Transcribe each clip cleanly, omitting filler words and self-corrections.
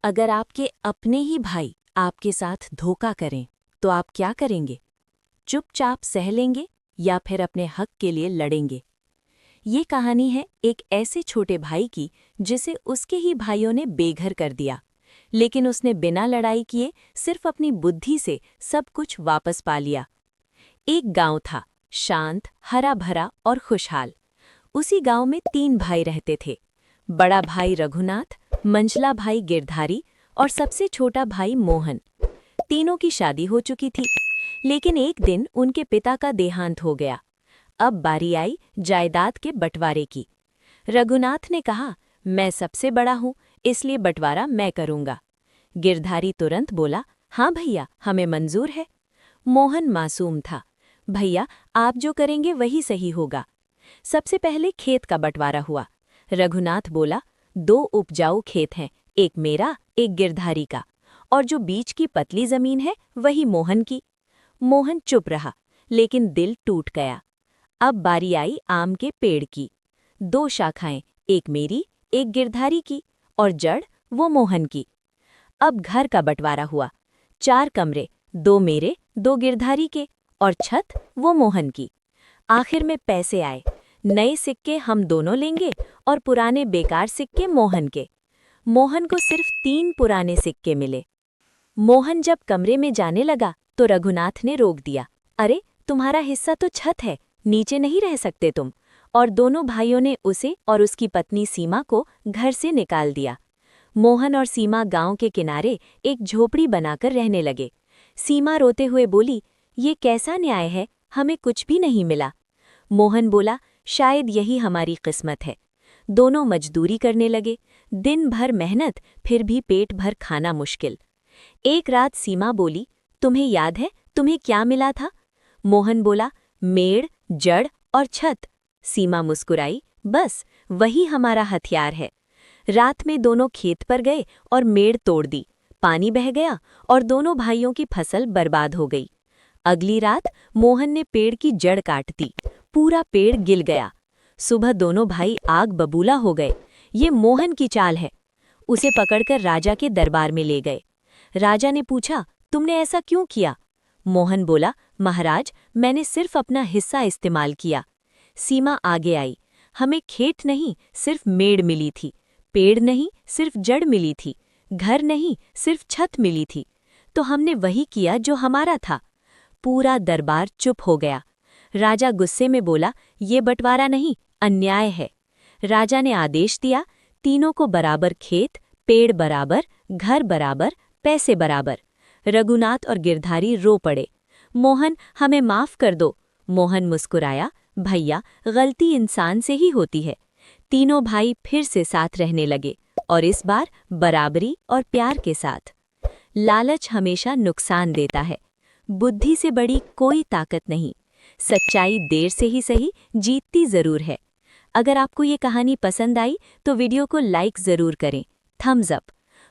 अगर आपके अपने ही भाई आपके साथ धोखा करें तो आप क्या करेंगे? चुपचाप सह लेंगे या फिर अपने हक के लिए लड़ेंगे? ये कहानी है एक ऐसे छोटे भाई की जिसे उसके ही भाइयों ने बेघर कर दिया, लेकिन उसने बिना लड़ाई किए सिर्फ अपनी बुद्धि से सब कुछ वापस पा लिया। एक गांव था, शांत, हरा भरा और खुशहाल। उसी गांव में 3 भाई रहते थे। बड़ा भाई रघुनाथ, मंझला भाई गिरधारी और सबसे छोटा भाई मोहन। तीनों की शादी हो चुकी थी, लेकिन एक दिन उनके पिता का देहांत हो गया। अब बारी आई जायदाद के बंटवारे की। रघुनाथ ने कहा, मैं सबसे बड़ा हूं, इसलिए बंटवारा मैं करूंगा। गिरधारी तुरंत बोला, हाँ भैया, हमें मंजूर है। मोहन मासूम था, भैया आप जो करेंगे वही सही होगा। सबसे पहले खेत का बंटवारा हुआ। रघुनाथ बोला, 2 उपजाऊ खेत हैं, एक मेरा एक गिरधारी का, और जो बीच की पतली जमीन है वही मोहन की। मोहन चुप रहा, लेकिन दिल टूट गया। अब बारी आई आम के पेड़ की। 2 शाखाएं, एक मेरी एक गिरधारी की, और जड़ वो मोहन की। अब घर का बंटवारा हुआ। 4 कमरे, 2 मेरे 2 गिरधारी के, और छत वो मोहन की। आखिर में पैसे आए। नए सिक्के हम दोनों लेंगे और पुराने बेकार सिक्के मोहन के। मोहन को सिर्फ 3 पुराने सिक्के मिले। मोहन जब कमरे में जाने लगा तो रघुनाथ ने रोक दिया, अरे तुम्हारा हिस्सा तो छत है, नीचे नहीं रह सकते तुम। और दोनों भाइयों ने उसे और उसकी पत्नी सीमा को घर से निकाल दिया। मोहन और सीमा गांव के किनारे एक झोपड़ी बनाकर रहने लगे। सीमा रोते हुए बोली, ये कैसा न्याय है, हमें कुछ भी नहीं मिला। मोहन बोला, शायद यही हमारी किस्मत है। दोनों मजदूरी करने लगे, दिन भर मेहनत, फिर भी पेट भर खाना मुश्किल। एक रात सीमा बोली, तुम्हें याद है तुम्हें क्या मिला था? मोहन बोला, मेड़, जड़ और छत। सीमा मुस्कुराई, बस वही हमारा हथियार है। रात में दोनों खेत पर गए और मेड़ तोड़ दी। पानी बह गया और दोनों भाइयों की फसल बर्बाद हो गई। अगली रात मोहन ने पेड़ की जड़ काट दी, पूरा पेड़ गिल गया। सुबह दोनों भाई आग बबूला हो गए। ये मोहन की चाल है। उसे पकड़कर राजा के दरबार में ले गए। राजा ने पूछा, तुमने ऐसा क्यों किया? मोहन बोला, महाराज, मैंने सिर्फ अपना हिस्सा इस्तेमाल किया। सीमा आगे आई, हमें खेत नहीं सिर्फ मेड़ मिली थी, पेड़ नहीं सिर्फ जड़ मिली थी, घर नहीं सिर्फ छत मिली थी, तो हमने वही किया जो हमारा था। पूरा दरबार चुप हो गया। राजा गुस्से में बोला, ये बंटवारा नहीं, अन्याय है। राजा ने आदेश दिया, तीनों को बराबर खेत, पेड़ बराबर, घर बराबर, पैसे बराबर। रघुनाथ और गिरधारी रो पड़े। मोहन, हमें माफ कर दो। मोहन मुस्कुराया, भैया गलती इंसान से ही होती है। तीनों भाई फिर से साथ रहने लगे, और इस बार बराबरी और प्यार के साथ। लालच हमेशा नुकसान देता है, बुद्धि से बड़ी कोई ताकत नहीं। सच्चाई देर से ही सही जीतती जरूर है। अगर आपको ये कहानी पसंद आई तो वीडियो को लाइक ज़रूर करें, थम्स अप।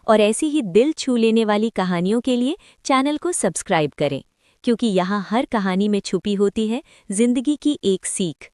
और ऐसी ही दिल छू लेने वाली कहानियों के लिए चैनल को सब्सक्राइब करें, क्योंकि यहाँ हर कहानी में छुपी होती है जिंदगी की एक सीख।